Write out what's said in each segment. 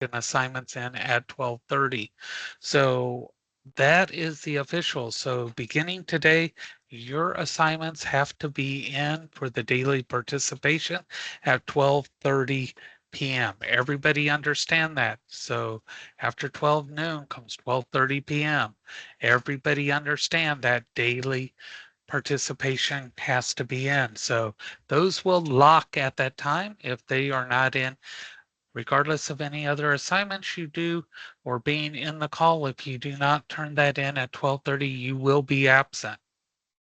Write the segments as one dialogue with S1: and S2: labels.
S1: assignments in at 12:30. So that is the official. So beginning today, your assignments have to be in for the daily participation at 12:30 p.m. Everybody understand that. So after 12 noon comes 12:30 p.m. Everybody understand that daily participation has to be in. So those will lock at that time if they are not in, regardless of any other assignments you do or being in the call. If you do not turn that in at 12:30, you will be absent.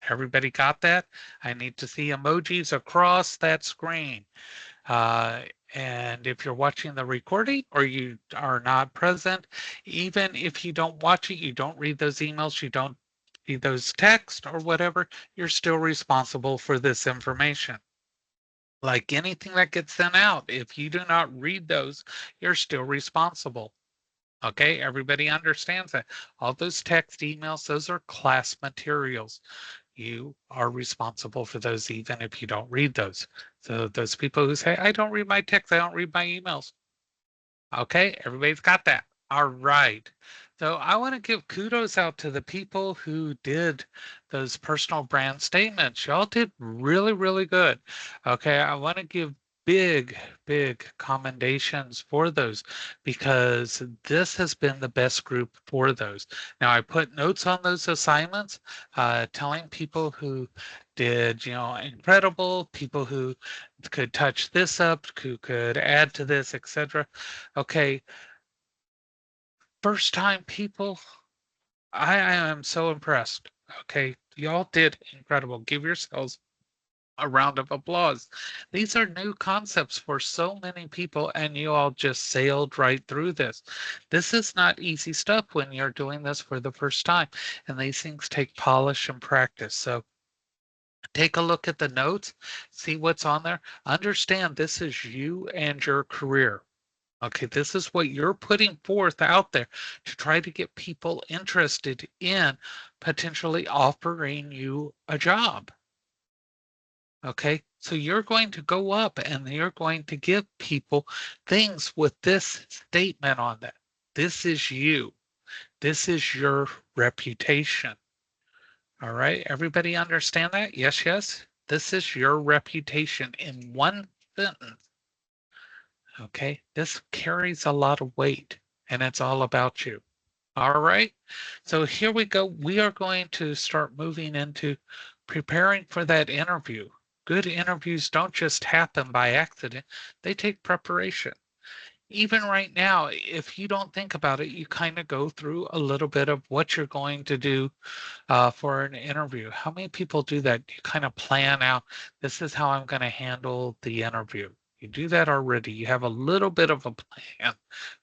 S1: Everybody got that? I need to see emojis across that screen. Uh, and if you're watching the recording or you are not present, even if you don't watch it, you don't read those emails, you don't see those texts or whatever, you're still responsible for this information. Like anything that gets sent out, if you do not read those, you're still responsible. Okay, everybody understands that. All those text emails, those are class materials. You are responsible for those even if you don't read those. So those people who say, I don't read my text, I don't read my emails. Okay, everybody's got that. All right. So I want to give kudos out to the people who did those personal brand statements. Y'all did really, really good. Okay, I want to give big, big commendations for those because this has been the best group for those. Now I put notes on those assignments, telling people who did, incredible, people who could touch this up, who could add to this, etc. Okay, first time people, I am so impressed. Okay, y'all did incredible. Give yourselves a round of applause. These are new concepts for so many people, and you all just sailed right through this. This is not easy stuff when you're doing this for the first time, and these things take polish and practice. So take a look at the notes, see what's on there. Understand this is you and your career. Okay, this is what you're putting forth out there to try to get people interested in potentially offering you a job. Okay, so you're going to go up and you're going to give people things with this statement on that. This is you. This is your reputation. All right, everybody understand that? Yes, yes. This is your reputation in one sentence. Okay, this carries a lot of weight and it's all about you. All right, so here we go. We are going to start moving into preparing for that interview. Good interviews don't just happen by accident, they take preparation. Even right now, if you don't think about it, you kind of go through a little bit of what you're going to do for an interview. How many people do that? You kind of plan out, this is how I'm going to handle the interview. You do that already. You have a little bit of a plan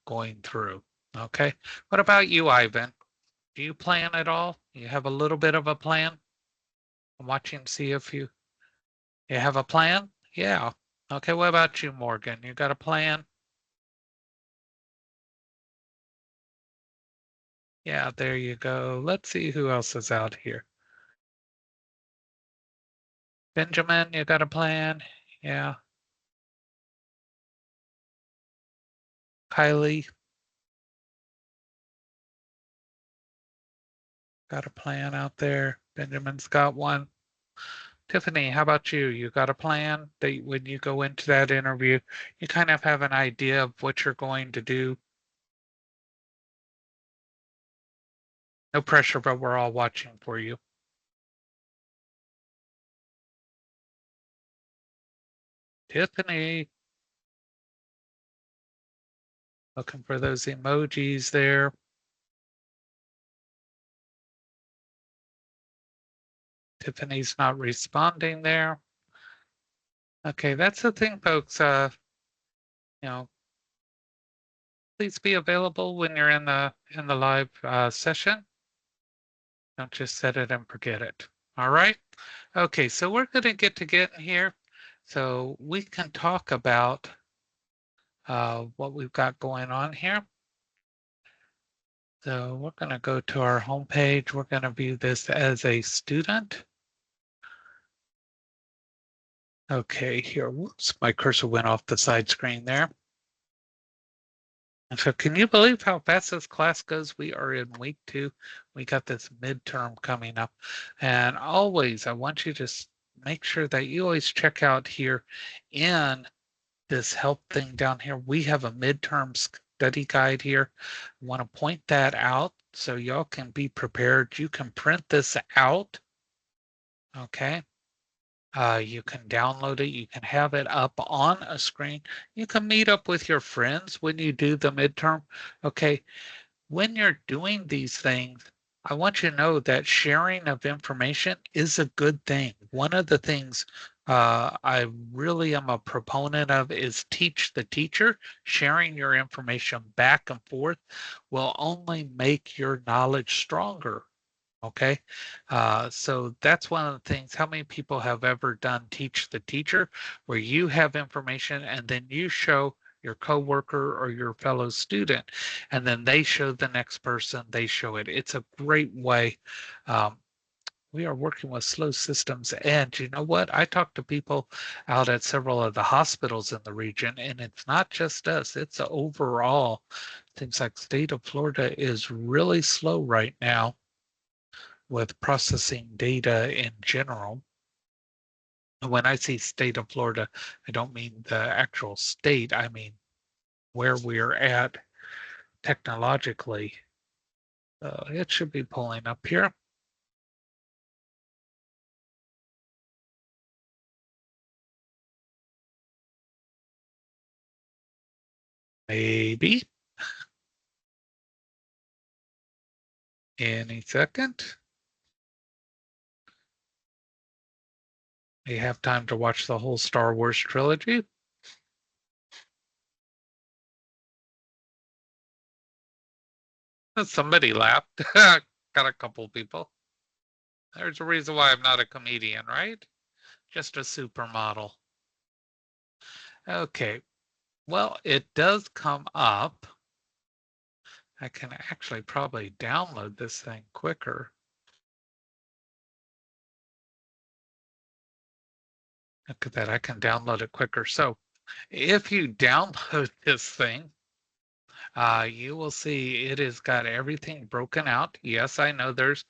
S1: going through. Okay. What about you, Ivan? Do you plan at all? You have a little bit of a plan? I'm watching to see if you have a plan? Yeah. Okay. What about you, Morgan? You got a plan? Yeah, there you go. Let's see who else is out here. Benjamin, you got a plan? Yeah. Kylie, got a plan out there. Benjamin's got one. Tiffany, how about you? You got a plan that when you go into that interview, you kind of have an idea of what you're going to do? No pressure, but we're all watching for you. Tiffany, looking for those emojis there. Tiffany's not responding there. Okay, that's the thing, folks. You know, please be available when you're in the live session. Don't just set it and forget it. All right. Okay, so we're going to get here so we can talk about what we've got going on here. So we're going to go to our home page. We're going to view this as a student. Okay, here, whoops, my cursor went off the side screen there. And so can you believe how fast this class goes? We are in week 2. We got this midterm coming up. And always, I want you to make sure that you always check out here in this help thing down here. We have a midterm study guide here. I want to point that out so y'all can be prepared. You can print this out, okay? You can download it. You can have it up on a screen. You can meet up with your friends when you do the midterm. Okay, when you're doing these things, I want you to know that sharing of information is a good thing. One of the things I really am a proponent of is teach the teacher. Sharing your information back and forth will only make your knowledge stronger. Okay, so that's one of the things. How many people have ever done teach the teacher, where you have information and then you show your coworker or your fellow student, and then they show the next person, they show it. It's a great way. Um, we are working with slow systems, and you know what? I talk to people out at several of the hospitals in the region, and it's not just us, it's overall. Things like state of Florida is really slow right now with processing data in general. And when I say state of Florida, I don't mean the actual state, I mean where we're at technologically. It should be pulling up here. Maybe any second. You have time to watch the whole Star Wars trilogy. Somebody laughed. Got a couple people. There's a reason why I'm not a comedian, right? Just a supermodel. Okay, well, it does come up. I can actually probably download this thing quicker. Look at that, I can download it quicker. So if you download this thing, you will see it has got everything broken out. Yes, I know there's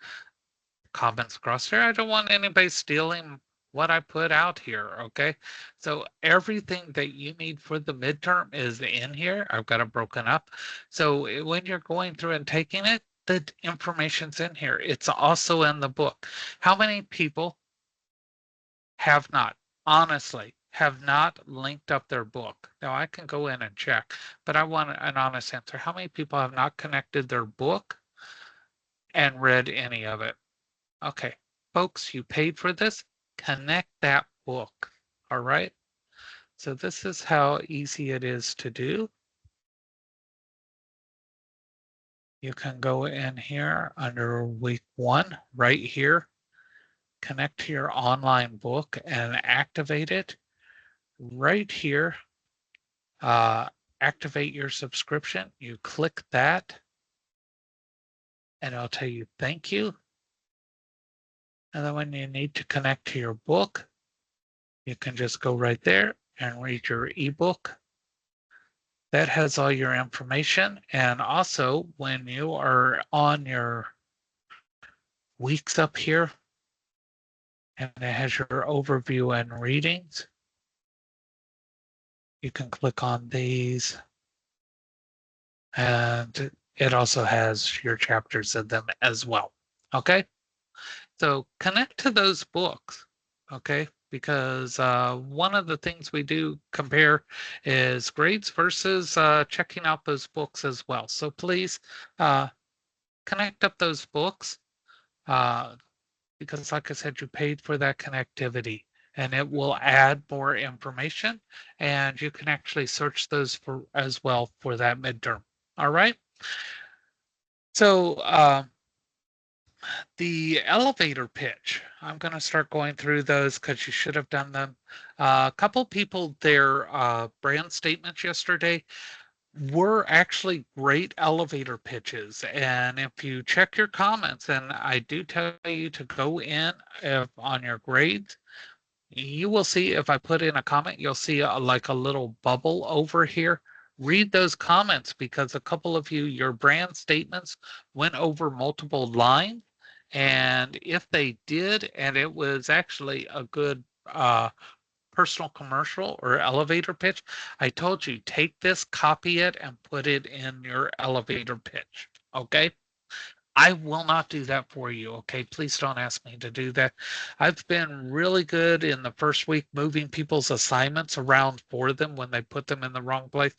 S1: comments across here. I don't want anybody stealing what I put out here, okay? So everything that you need for the midterm is in here. I've got it broken up. So when you're going through and taking it, the information's in here. It's also in the book. How many people have not, honestly, have not linked up their book? Now I can go in and check, but I want an honest answer. How many people have not connected their book and read any of it? Okay, folks, you paid for this, connect that book. All right. So this is how easy it is to do. You can go in here under week 1 right here, connect to your online book and activate it right here. Activate your subscription. You click that and it'll tell you thank you. And then when you need to connect to your book, you can just go right there and read your ebook. That has all your information. And also when you are on your weeks up here, and it has your overview and readings, you can click on these. And it also has your chapters in them as well. Okay. So connect to those books, okay? Because one of the things we do compare is grades versus checking out those books as well. So please connect up those books uh, because like I said, you paid for that connectivity and it will add more information and you can actually search those for as well for that midterm. All right. So the elevator pitch, I'm going to start going through those because you should have done them. A couple people, their brand statements yesterday were actually great elevator pitches. And if you check your comments, and I do tell you to go in on your grades, you will see if I put in a comment, you'll see like a little bubble over here read those comments because a couple of you, your brand statements went over multiple lines. And if they did, and it was actually a good personal commercial or elevator pitch, I told you take this, copy it, and put it in your elevator pitch. Okay. I will not do that for you. Okay. Please don't ask me to do that. I've been really good in the first week moving people's assignments around for them when they put them in the wrong place.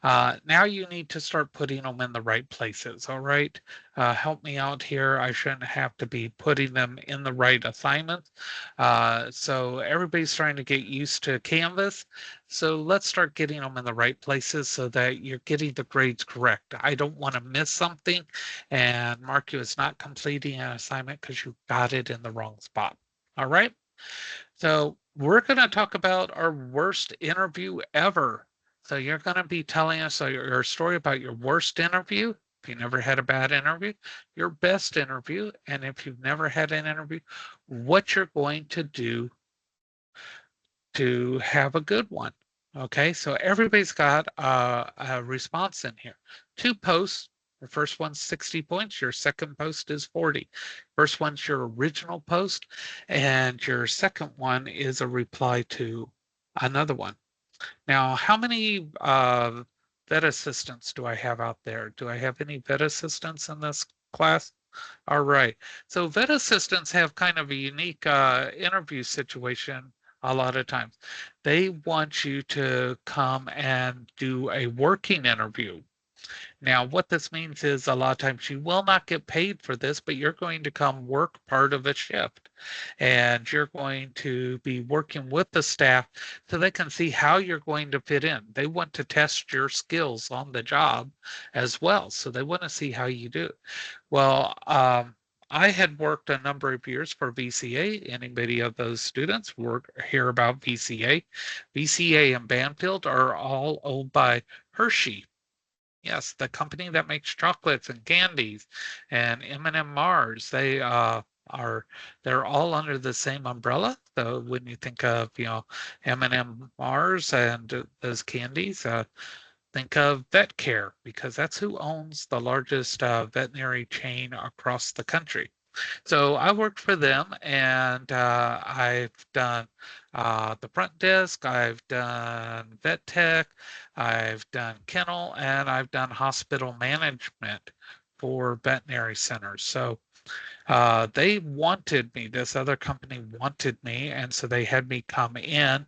S1: Now you need to start putting them in the right places. All right. Help me out here. I shouldn't have to be putting them in the right assignments. So everybody's trying to get used to Canvas. So let's start getting them in the right places so that you're getting the grades correct. I don't want to miss something and mark you as not completing an assignment because you got it in the wrong spot. All right. So we're going to talk about our worst interview ever. So you're going to be telling us your story about your worst interview. If you never had a bad interview, your best interview, and if you've never had an interview, what you're going to do to have a good one. Okay, so everybody's got a response in here. 2 posts. The first one's 60 points. Your second post is 40. First one's your original post, and your second one is a reply to another one. Now, how many vet assistants do I have out there? Do I have any vet assistants in this class? All right. So vet assistants have kind of a unique interview situation a lot of times. They want you to come and do a working interview. Now, what this means is a lot of times you will not get paid for this, but you're going to come work part of a shift and you're going to be working with the staff so they can see how you're going to fit in. They want to test your skills on the job as well. So they want to see how you do. Well, I had worked a number of years for VCA. Anybody of those students work hear about VCA? VCA and Banfield are all owned by Hershey. Yes, the company that makes chocolates and candies and M&M Mars. They're all under the same umbrella. So when you think of, M&M Mars and those candies, think of vet care because that's who owns the largest veterinary chain across the country. So I worked for them and I've done the front desk, I've done vet tech, I've done kennel, and I've done hospital management for veterinary centers. So they wanted me, this other company wanted me, and so they had me come in.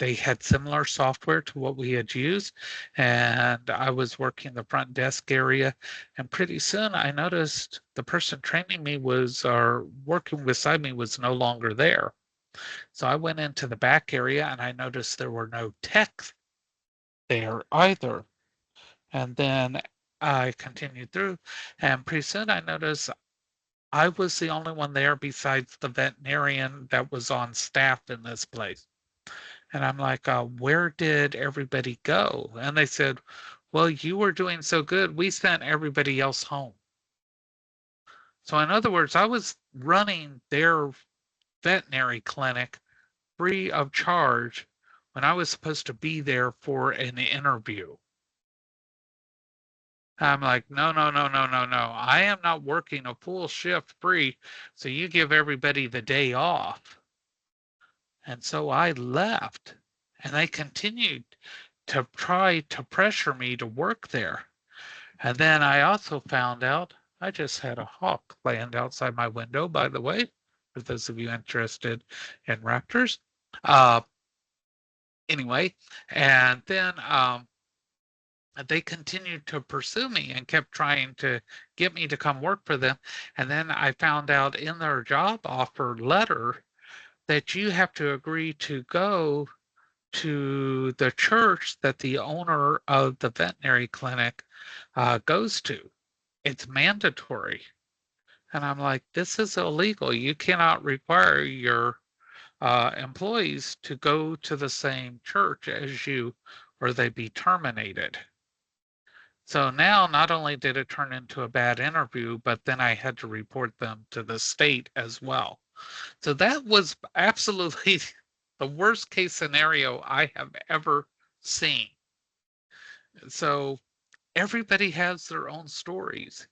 S1: They had similar software to what we had used, and I was working the front desk area. And pretty soon I noticed the person training me was, or working beside me was no longer there. So I went into the back area and I noticed there were no techs there either. And then I continued through, and pretty soon I noticed I was the only one there besides the veterinarian that was on staff in this place. And I'm like, where did everybody go? And they said, well, you were doing so good. We sent everybody else home. So in other words, I was running their veterinary clinic free of charge when I was supposed to be there for an interview. I'm like, no, no, no, no, no, no. I am not working a full shift free. So you give everybody the day off. And so I left and they continued to try to pressure me to work there. And then I also found out I just had a hawk land outside my window, by the way, for those of you interested in raptors. Uh, anyway, and then they continued to pursue me and kept trying to get me to come work for them. And then I found out in their job offer letter that you have to agree to go to the church that the owner of the veterinary clinic goes to. It's mandatory. And I'm like, this is illegal. You cannot require your employees to go to the same church as you or they be terminated. So now not only did it turn into a bad interview, but then I had to report them to the state as well. So that was absolutely the worst case scenario I have ever seen. So everybody has their own stories.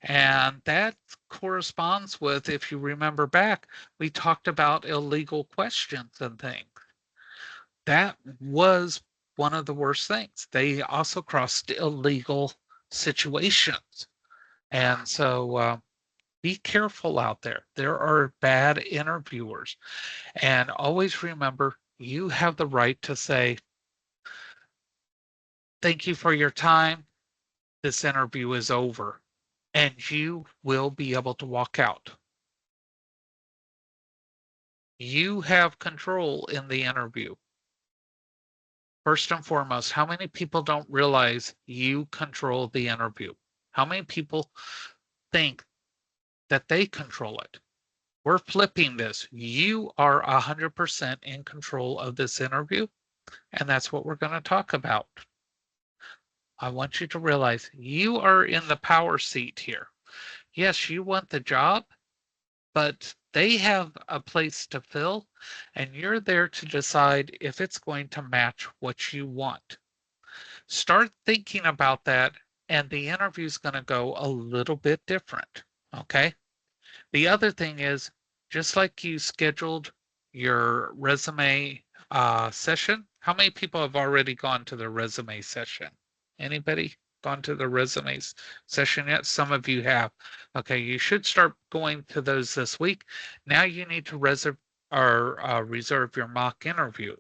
S1: And that corresponds with, if you remember back, we talked about illegal questions and things. That was one of the worst things. They also crossed illegal situations. And so be careful out there. There are bad interviewers. And always remember, you have the right to say, thank you for your time. This interview is over. And you will be able to walk out. You have control in the interview. First and foremost, how many people don't realize you control the interview? How many people think that they control it? We're flipping this. You are 100% in control of this interview, and that's what we're going to talk about. I want you to realize you are in the power seat here. Yes, you want the job, but they have a place to fill, and you're there to decide if it's going to match what you want. Start thinking about that, and the interview is going to go a little bit different. Okay. The other thing is, just like you scheduled your resume session, how many people have already gone to the resume session? Anybody gone to the resumes session yet? Some of you have. Okay, you should start going to those this week. Now you need to reserve or reserve your mock interview.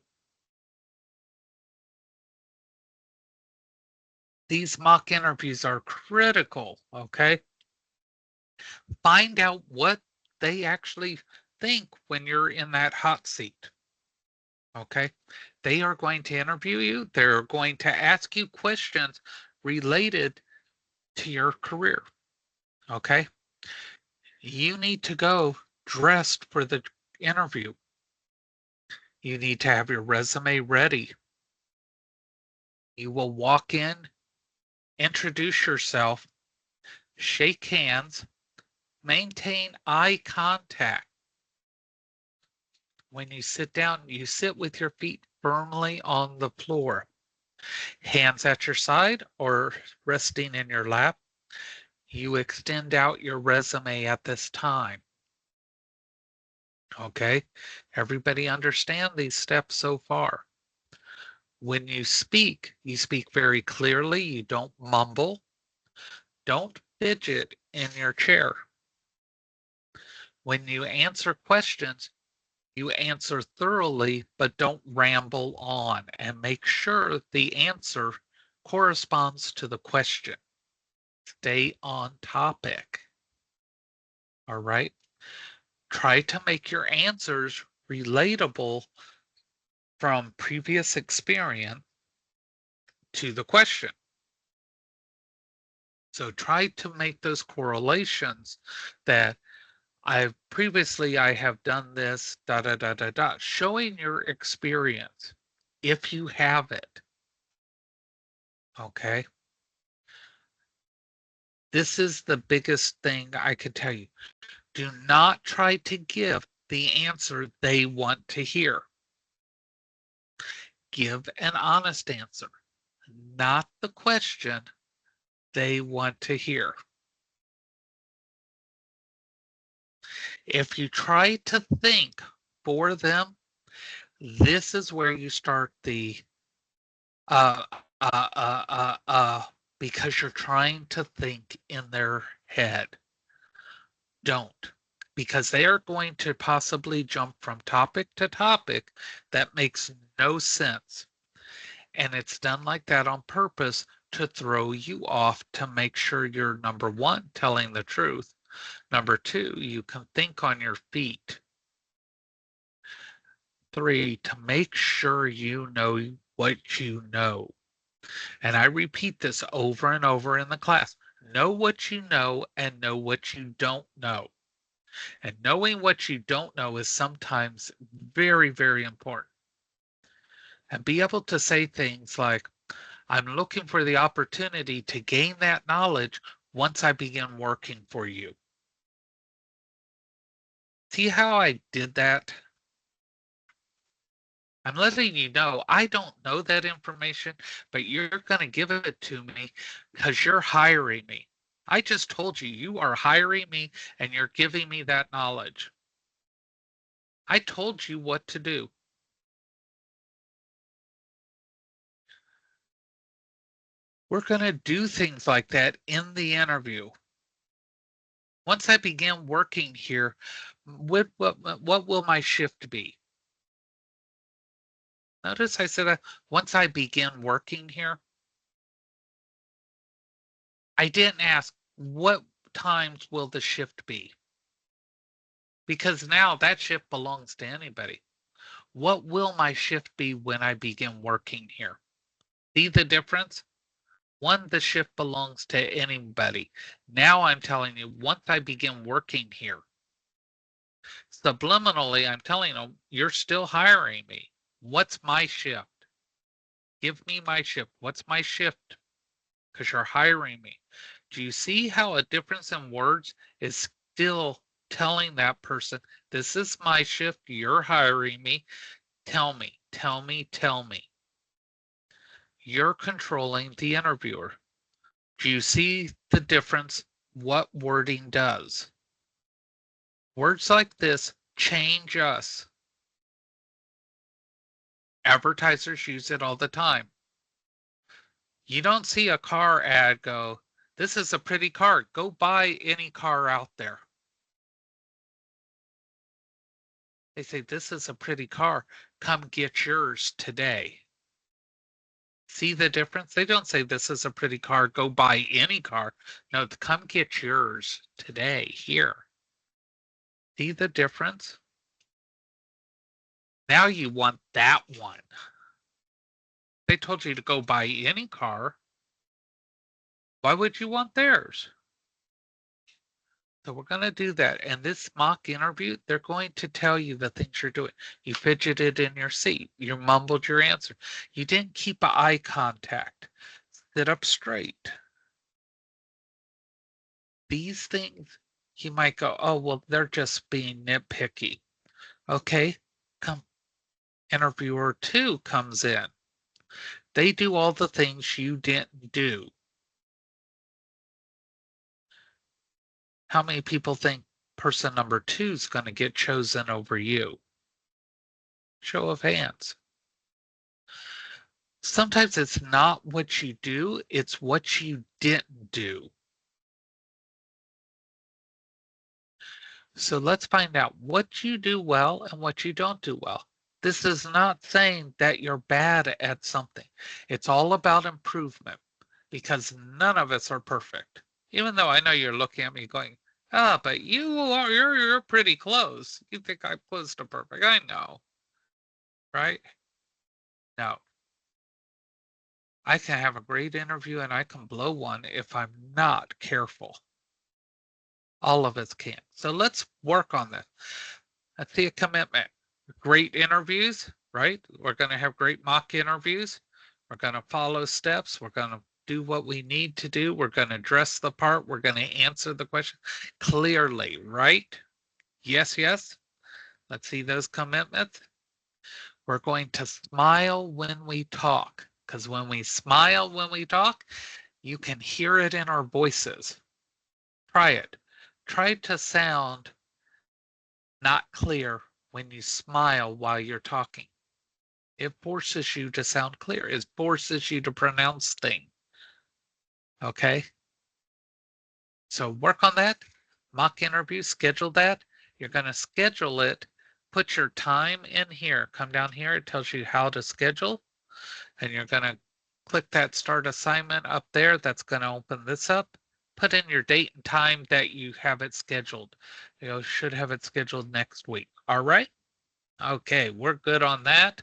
S1: These mock interviews are critical, okay? Find out what they actually think when you're in that hot seat, okay? They are going to interview you. They're going to ask you questions related to your career, okay? You need to go dressed for the interview. You need to have your resume ready. You will walk in, introduce yourself, shake hands, maintain eye contact. When you sit down, you sit with your feet firmly on the floor, hands at your side or resting in your lap. You extend out your resume at this time. Okay, everybody understand these steps so far. When you speak very clearly. You don't mumble. Don't fidget in your chair. When you answer questions, you answer thoroughly, but don't ramble on, and make sure the answer corresponds to the question. Stay on topic. All right. Try to make your answers relatable from previous experience to the question. So try to make those correlations that I have done this, da da da da da, showing your experience if you have it. Okay. This is the biggest thing I could tell you. Do not try to give the answer they want to hear. Give an honest answer, not the question they want to hear. If you try to think for them, this is where you start the uh, uh, uh, uh, uh, because you're trying to think in their head. Don't, because they are going to possibly jump from topic to topic that makes no sense. And it's done like that on purpose to throw you off to make sure you're number one, telling the truth. Number two, you can think on your feet. Three, to make sure you know what you know. And I repeat this over and over in the class. Know what you know and know what you don't know. And knowing what you don't know is sometimes very, very important. And be able to say things like, I'm looking for the opportunity to gain that knowledge once I begin working for you. See how I did that? I'm letting you know I don't know that information, but you're going to give it to me because you're hiring me. I just told you you are hiring me and you're giving me that knowledge. I told you what to do. We're going to do things like that in the interview. Once I begin working here, what will my shift be? Notice I said once I begin working here. I didn't ask what times will the shift be? Because now that shift belongs to anybody. What will my shift be when I begin working here? See the difference? One, the shift belongs to anybody. Now I'm telling you, once I begin working here, subliminally, I'm telling them, you're still hiring me. What's my shift? Give me my shift. What's my shift? Because you're hiring me. Do you see how a difference in words is still telling that person, this is my shift, you're hiring me, tell me, tell me, tell me. You're controlling the interviewer. Do you see the difference? What wording does? Words like this change us. Advertisers use it all the time. You don't see a car ad go, this is a pretty car, go buy any car out there. They say, this is a pretty car, come get yours today. See the difference? They don't say, this is a pretty car, go buy any car. No, come get yours today, here. See the difference? Now you want that one. They told you to go buy any car. Why would you want theirs? So we're going to do that. And this mock interview, they're going to tell you the things you're doing. You fidgeted in your seat. You mumbled your answer. You didn't keep eye contact. Sit up straight. These things, you might go, oh, well, they're just being nitpicky. Okay, come. Interviewer 2 comes in. They do all the things you didn't do. How many people think person number 2 is going to get chosen over you? Show of hands. Sometimes it's not what you do, it's what you didn't do. So let's find out what you do well and what you don't do well. This is not saying that you're bad at something. It's all about improvement because none of us are perfect. Even though I know you're looking at me going, ah, but you're pretty close. You think I'm close to perfect. I know. Right? No. I can have a great interview and I can blow one if I'm not careful. All of us can. So let's work on this. Let's see a commitment. Great interviews, right? We're going to have great mock interviews. We're going to follow steps. We're going to do what we need to do. We're going to dress the part. We're going to answer the question clearly, right? Yes, yes. Let's see those commitments. We're going to smile when we talk, because when we smile when we talk, you can hear it in our voices. Try it. Try to sound not clear when you smile while you're talking. It forces you to sound clear. It forces you to pronounce things. Okay? So work on that. Mock interview, schedule that. You're going to schedule it. Put your time in here. Come down here. It tells you how to schedule. And you're going to click that start assignment up there. That's going to open this up. Put in your date and time that you have it scheduled. You should have it scheduled next week. All right? Okay, we're good on that.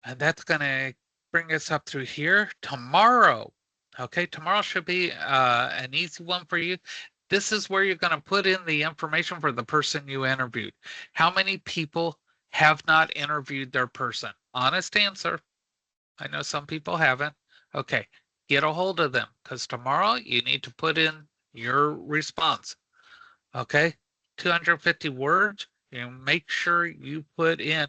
S1: And that's going to bring us up through here tomorrow. Okay, tomorrow should be an easy one for you. This is where you're going to put in the information for the person you interviewed. How many people have not interviewed their person? Honest answer. I know some people haven't. Okay, get a hold of them because tomorrow you need to put in your response. Okay, 250 words. make sure you put in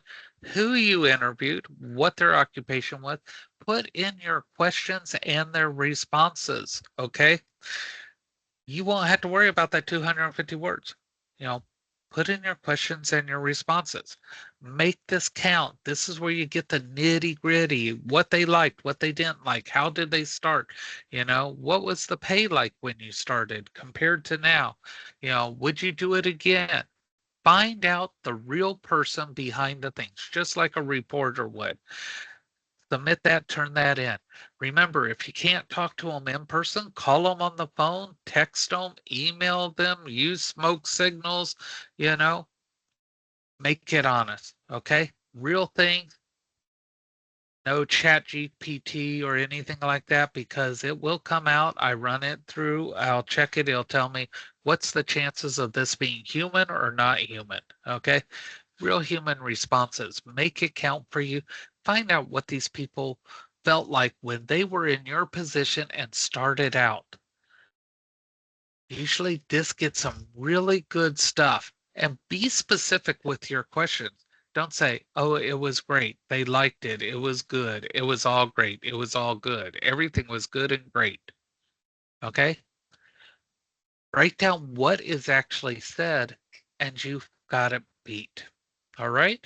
S1: who you interviewed, what their occupation was, put in your questions and their responses. Okay. You won't have to worry about that 250 words. You know, put in your questions and your responses. Make this count. This is where you get the nitty gritty, what they liked, what they didn't like, how did they start? What was the pay like when you started compared to now? Would you do it again? Find out the real person behind the things, just like a reporter would. Submit that, turn that in. Remember, if you can't talk to them in person, call them on the phone, text them, email them, use smoke signals, you know, make it honest. Okay. Real things, no chat GPT or anything like that, because it will come out. I run it through, I'll check it. It'll tell me what's the chances of this being human or not human. Okay. Real human responses. Make it count for you. Find out what these people felt like when they were in your position and started out. Usually, this gets some really good stuff. And be specific with your questions. Don't say, oh, it was great. They liked it. It was good. It was all great. It was all good. Everything was good and great. Okay? Write down what is actually said, and you've got it beat. All right?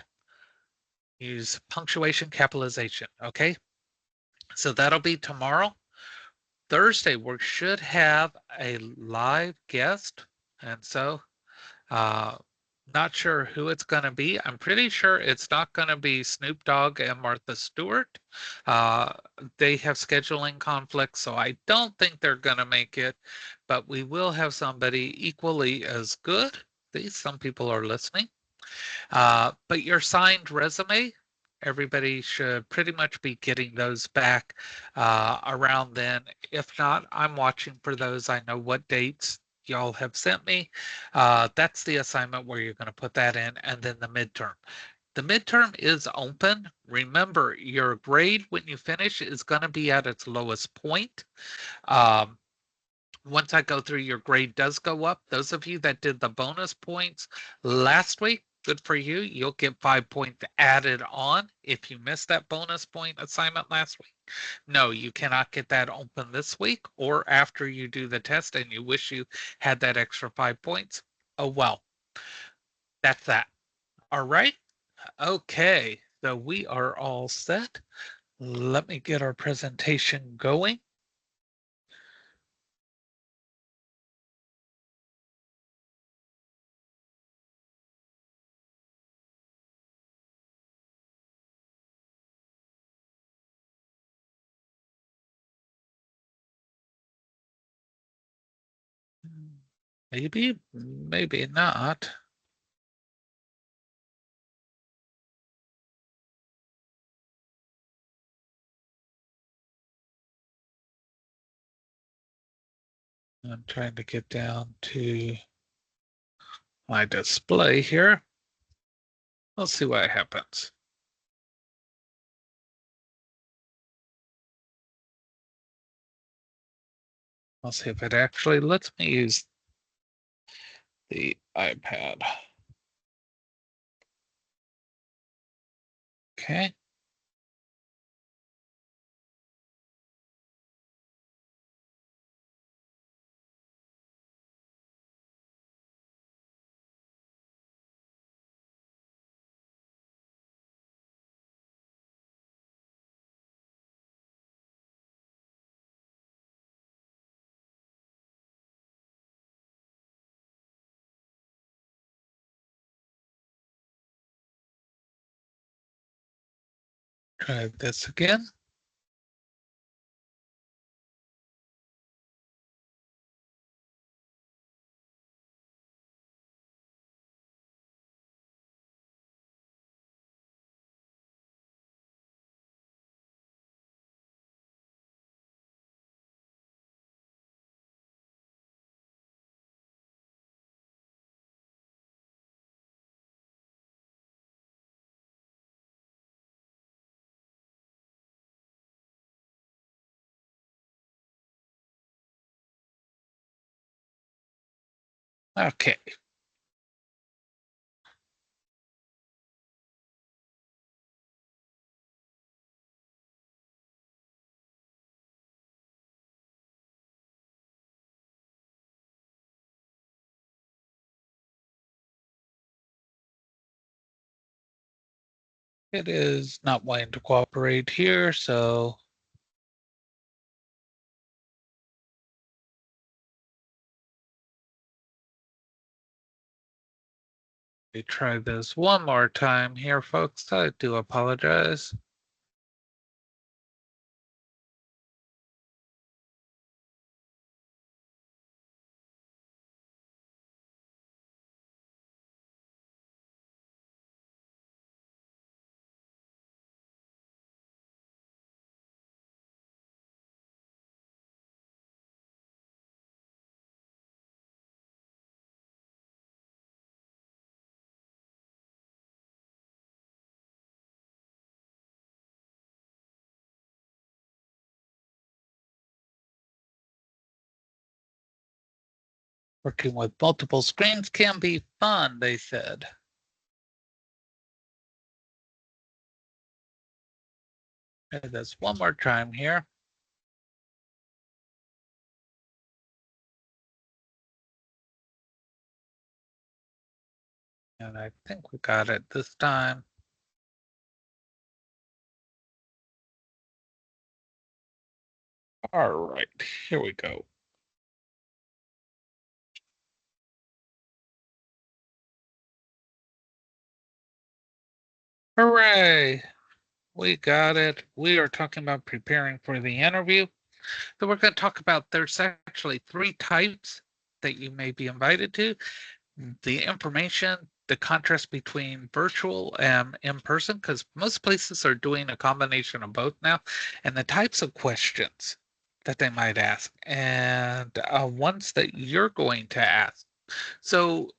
S1: Use punctuation capitalization. Okay. So that'll be tomorrow. Thursday, we should have a live guest. And so, uh, not sure who it's going to be. I'm pretty sure it's not going to be Snoop Dogg and Martha Stewart. Uh, they have scheduling conflicts, so I don't think they're going to make it, but we will have somebody equally as good. See, some people are listening. But your signed resume, everybody should pretty much be getting those back around then. If not, I'm watching for those. I know what dates y'all have sent me. That's the assignment where you're going to put that in, and then the midterm. The midterm is open. Remember, your grade when you finish is going to be at its lowest point. Um, Once I go through, your grade does go up. Those of you that did the bonus points last week, good for you. You'll get 5 points added on if you missed that bonus point assignment last week. No, you cannot get that open this week or after you do the test and you wish you had that extra 5 points. Oh, well, that's that. All right. Okay. So we are all set. Let me get our presentation going. Maybe, maybe not. I'm trying to get down to my display here. Let's see what happens. I'll see if it actually lets me use the iPad. Okay. Try this again. Okay. It is not wanting to cooperate here, so we try this one more time here, folks. I do apologize. Working with multiple screens can be fun, they said. Try this one more time here. And I think we got it this time. All right, here we go. Hooray! We got it. We are talking about preparing for the interview. So we're going to talk about there's actually three types that you may be invited to. The information, the contrast between virtual and in person, because most places are doing a combination of both now, and the types of questions that they might ask, and ones that you're going to ask. So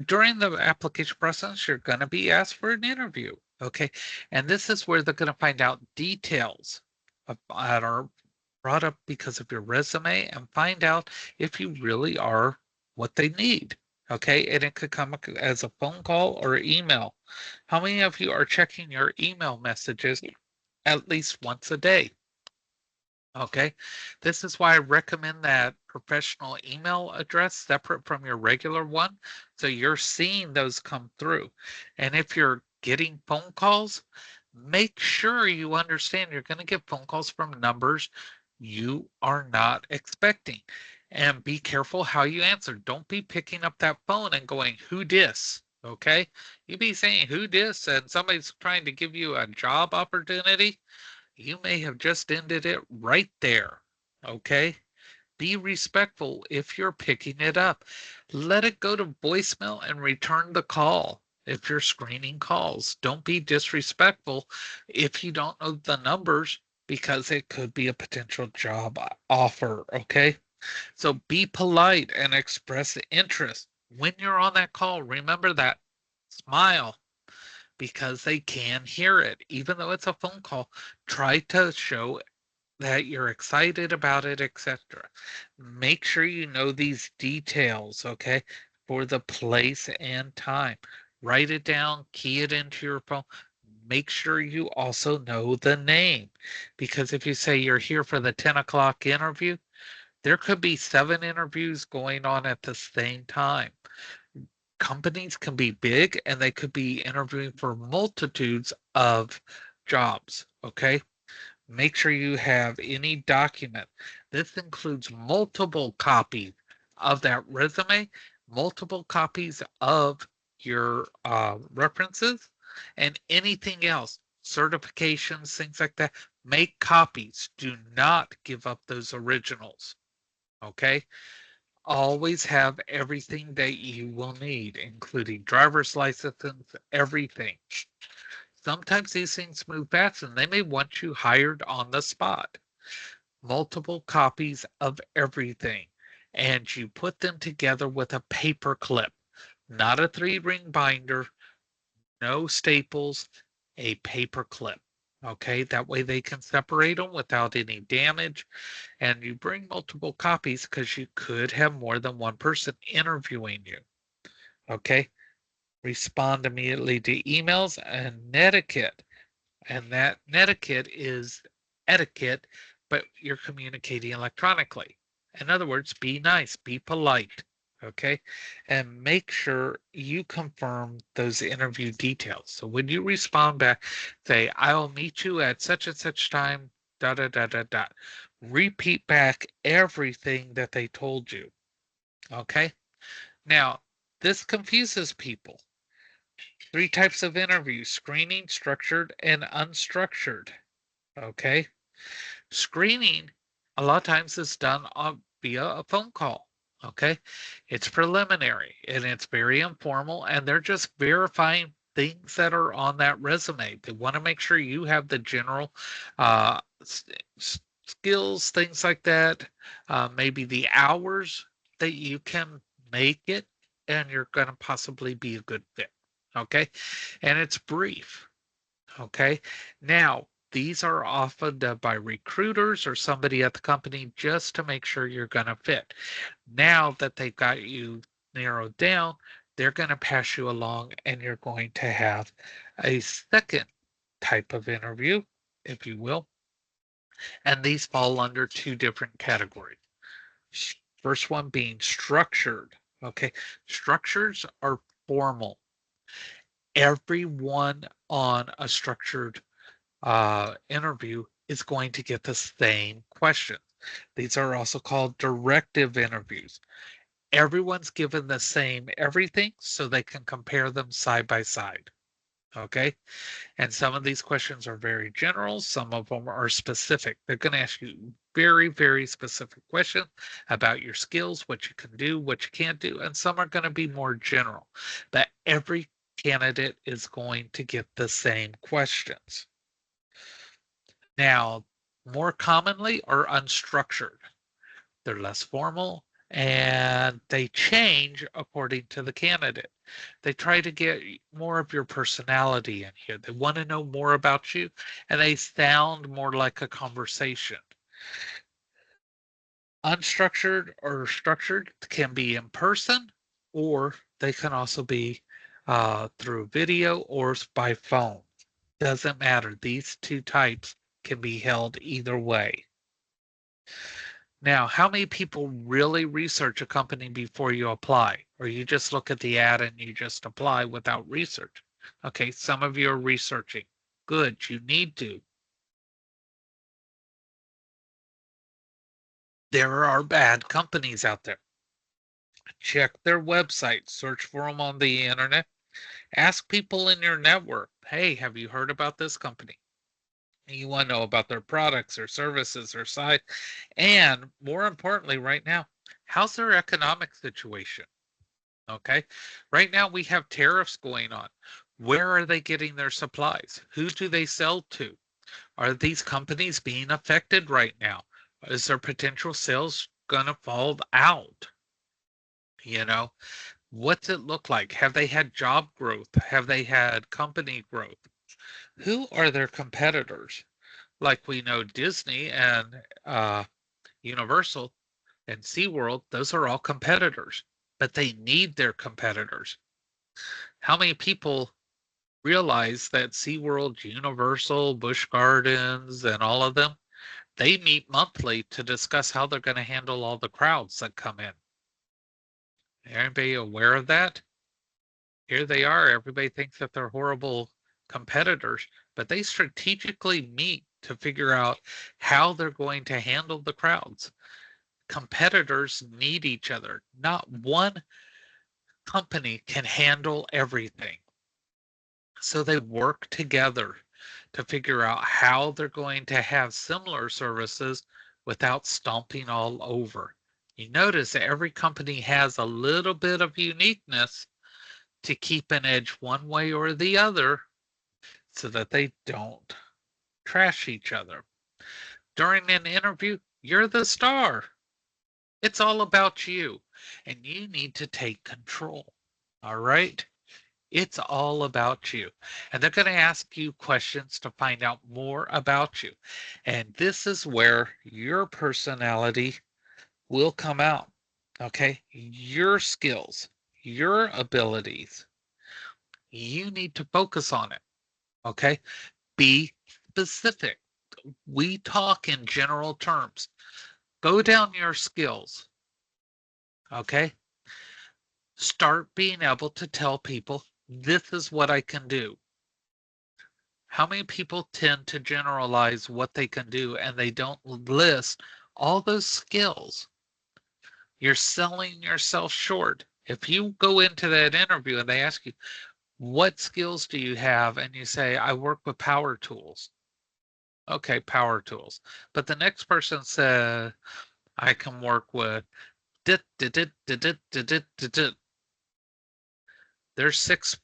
S1: during the application process, you're going to be asked for an interview. Okay. And this is where they're going to find out details that are brought up because of your resume and find out if you really are what they need. Okay. And it could come as a phone call or email. How many of you are checking your email messages at least once a day? Okay, this is why I recommend that professional email address separate from your regular one. So you're seeing those come through. And if you're getting phone calls, make sure you understand you're going to get phone calls from numbers you are not expecting. And be careful how you answer. Don't be picking up that phone and going, who dis? Okay, you be saying who dis and somebody's trying to give you a job opportunity, you may have just ended it right there. Okay. Be respectful if you're picking it up. Let it go to voicemail and return the call. If you're screening calls, don't be disrespectful if you don't know the numbers because it could be a potential job offer. Okay. So be polite and express interest. When you're on that call, remember that smile because they can hear it. Even though it's a phone call, try to show that you're excited about it, etc. Make sure you know these details, okay, for the place and time. Write it down, key it into your phone. Make sure you also know the name because if you say you're here for the 10 o'clock interview, there could be 7 interviews going on at the same time. Companies can be big and they could be interviewing for multitudes of jobs. Okay. Make sure you have any document. This includes multiple copies of that resume, multiple copies of your references, and anything else, certifications, things like that. Make copies. Do not give up those originals. Okay. Always have everything that you will need, including driver's license, everything. Sometimes these things move fast and they may want you hired on the spot. Multiple copies of everything. And you put them together with a paper clip, not a 3-ring binder, no staples, a paper clip. Okay, that way they can separate them without any damage. And you bring multiple copies because you could have more than one person interviewing you. Okay, respond immediately to emails and etiquette. And that etiquette is etiquette, but you're communicating electronically. In other words, be nice, be polite. Okay, and make sure you confirm those interview details. So when you respond back, say, I'll meet you at such and such time, da da da da da. Repeat back everything that they told you. Okay, now this confuses people. Three types of interviews: screening, structured, and unstructured. Okay, screening a lot of times is done via a phone call. Okay, it's preliminary and it's very informal, and they're just verifying things that are on that resume. They want to make sure you have the general uh, skills, things like that, maybe the hours that you can make it, and you're going to possibly be a good fit. Okay, and it's brief. Okay. Now, these are often done by recruiters or somebody at the company just to make sure you're going to fit. Now that they've got you narrowed down, they're going to pass you along and you're going to have a second type of interview, if you will. And these fall under two different categories. First one being structured. Okay. Structures are formal. Everyone on a structured interview is going to get the same questions. These are also called directive interviews. Everyone's given the same everything so they can compare them side by side. Okay. And some of these questions are very general, some of them are specific. They're going to ask you very, very specific questions about your skills, what you can do, what you can't do, and some are going to be more general. But every candidate is going to get the same questions. Now, more commonly are unstructured. They're less formal and they change according to the candidate. They try to get more of your personality in here. They want to know more about you and they sound more like a conversation. Unstructured or structured can be in person or they can also be through video or by phone. Doesn't matter. These two types can be held either way. Now, how many people really research a company before you apply? Or you just look at the ad and you just apply without research? Okay, some of you are researching. Good, you need to. There are bad companies out there. Check their website, search for them on the internet. Ask people in your network, hey, have you heard about this company? You want to know about their products or services or site. And more importantly, right now, how's their economic situation? Okay. Right now we have tariffs going on. Where are they getting their supplies? Who do they sell to? Are these companies being affected right now? Is their potential sales gonna fall out? You know, what's it look like? Have they had job growth? Have they had company growth? Who are their competitors? Like we know Disney and Universal and SeaWorld, those are all competitors, but they need their competitors. How many people realize that SeaWorld, Universal, Busch Gardens, and all of them, they meet monthly to discuss how they're going to handle all the crowds that come in? Anybody aware of that? Here they are. Everybody thinks that they're horrible competitors, but they strategically meet to figure out how they're going to handle the crowds. Competitors need each other. Not one company can handle everything. So they work together to figure out how they're going to have similar services without stomping all over. You notice that every company has a little bit of uniqueness to keep an edge one way or the other so that they don't trash each other. During an interview, you're the star. It's all about you, and you need to take control. All right? It's all about you. And they're going to ask you questions to find out more about you. And this is where your personality will come out. Okay? Your skills, your abilities. You need to focus on it. Okay? Be specific. We talk in general terms. Go down your skills. Okay? Start being able to tell people, this is what I can do. How many people tend to generalize what they can do and they don't list all those skills? You're selling yourself short. If you go into that interview and they ask you, what skills do you have? And you say, I work with power tools. Okay, power tools. But the next person said, I can work with dit, dit, dit, dit, dit, dit, dit, dit, dit. There's 6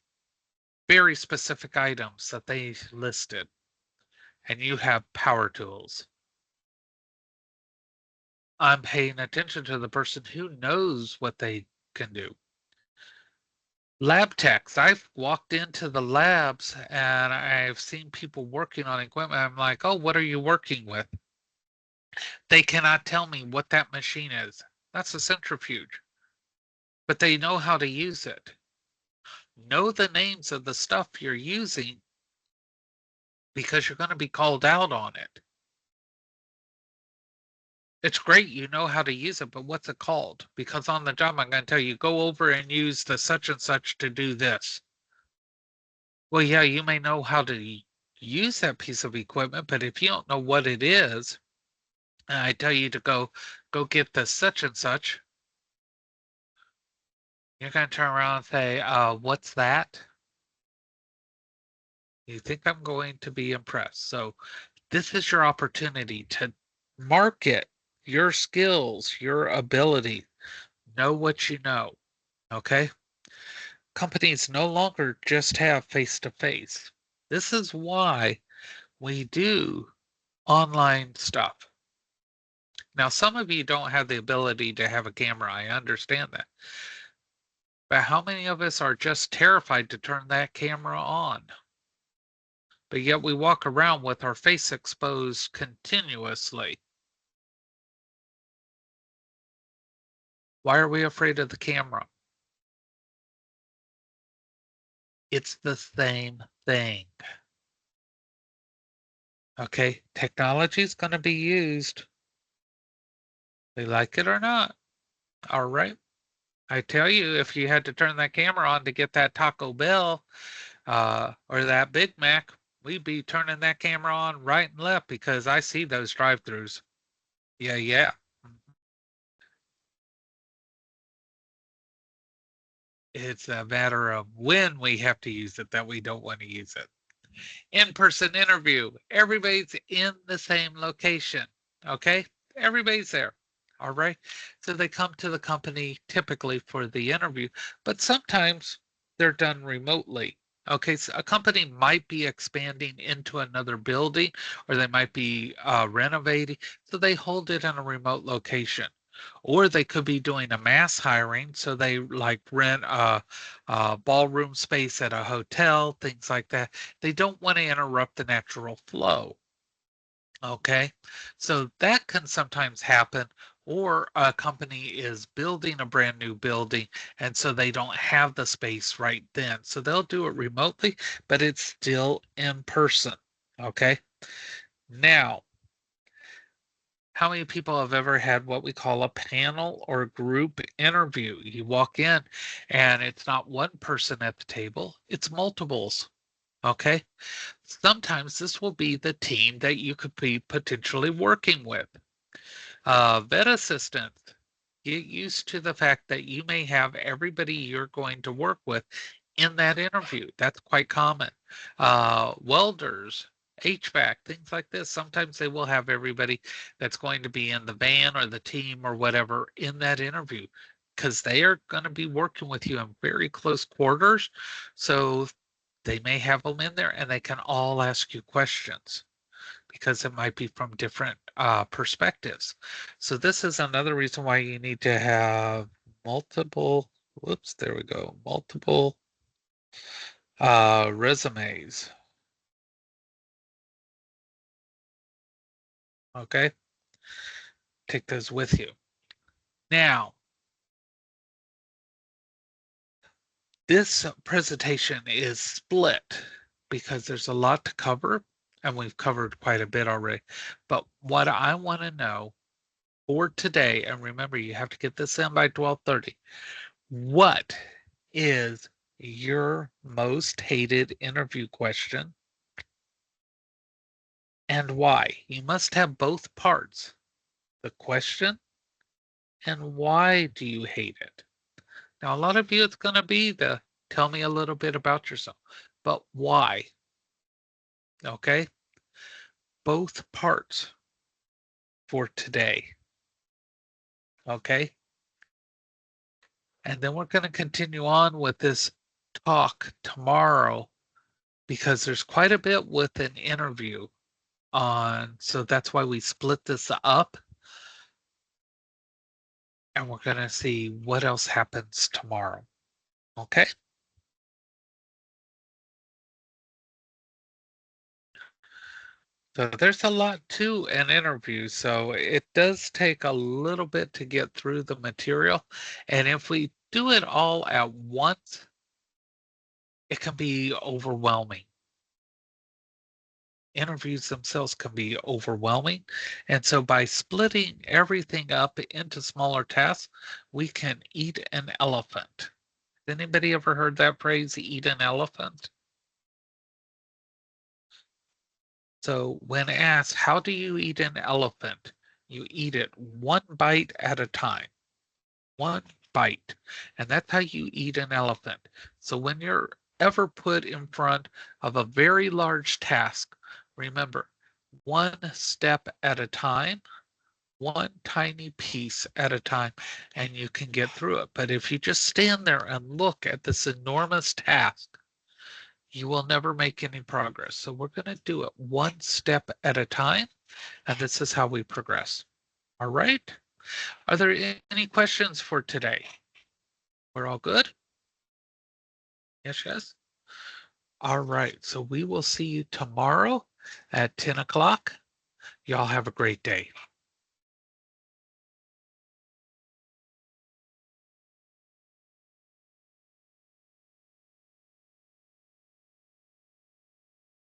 S1: very specific items that they listed, and you have power tools. I'm paying attention to the person who knows what they can do. Lab techs. I've walked into the labs and I've seen people working on equipment. I'm like, oh, what are you working with? They cannot tell me what that machine is. That's a centrifuge, but they know how to use it. Know the names of the stuff you're using because you're going to be called out on it. It's great you know how to use it, but what's it called? Because on the job, I'm going to tell you, go over and use the such and such to do this. Well, yeah, you may know how to use that piece of equipment, but if you don't know what it is, and I tell you to go get the such and such, you're going to turn around and say, what's that? You think I'm going to be impressed. So this is your opportunity to market your skills, your ability, know what you know. Okay. Companies no longer just have face to face. This is why we do online stuff. Now, some of you don't have the ability to have a camera. I understand that. But how many of us are just terrified to turn that camera on? But yet we walk around with our face exposed continuously. Why are we afraid of the camera? It's the same thing. Okay, technology is going to be used. They like it or not. All right. I tell you, if you had to turn that camera on to get that Taco Bell or that Big Mac, we'd be turning that camera on right and left because I see those drive-throughs. Yeah, yeah. It's a matter of when we have to use it that we don't want to use it. In-person interview. Everybody's in the same location. Okay? Everybody's there. All right. So they come to the company typically for the interview, but sometimes they're done remotely. Okay, so a company might be expanding into another building or they might be renovating, so they hold it in a remote location. Or they could be doing a mass hiring, so they like rent a ballroom space at a hotel, things like that. They don't want to interrupt the natural flow. Okay, so that can sometimes happen, or a company is building a brand new building, and so they don't have the space right then. So they'll do it remotely, but it's still in person. Okay, now, how many people have ever had what we call a panel or group interview? You walk in, and it's not one person at the table, it's multiples. Okay, sometimes this will be the team that you could be potentially working with. Vet assistants, get used to the fact that you may have everybody you're going to work with in that interview. That's quite common. Welders, HVAC, things like this. Sometimes they will have everybody that's going to be in the van or the team or whatever in that interview because they are going to be working with you in very close quarters. So they may have them in there and they can all ask you questions because it might be from different perspectives. So this is another reason why you need to have multiple, whoops, there we go, multiple resumes. Okay, take those with you. Now, this presentation is split because there's a lot to cover and we've covered quite a bit already. But what I want to know for today, and remember, you have to get this in by 12:30. What is your most hated interview question and why? You must have both parts, the question and why do you hate it? Now, a lot of you, it's going to be the tell me a little bit about yourself, but why? Okay, both parts for today. Okay, and then we're going to continue on with this talk tomorrow because there's quite a bit with an interview on. So that's why we split this up. And we're going to see what else happens tomorrow. Okay. So there's a lot to an interview. So it does take a little bit to get through the material. And if we do it all at once, it can be overwhelming. Interviews themselves can be overwhelming. And so by splitting everything up into smaller tasks, we can eat an elephant. Anybody ever heard that phrase, eat an elephant? So when asked, how do you eat an elephant? You eat it one bite at a time, one bite. And that's how you eat an elephant. So when you're ever put in front of a very large task, remember, one step at a time, one tiny piece at a time, and you can get through it. But if you just stand there and look at this enormous task, you will never make any progress. So we're going to do it one step at a time, and this is how we progress. All right. Are there any questions for today? We're all good? Yes, yes. All right. So we will see you tomorrow at 10 o'clock. Y'all have a great day.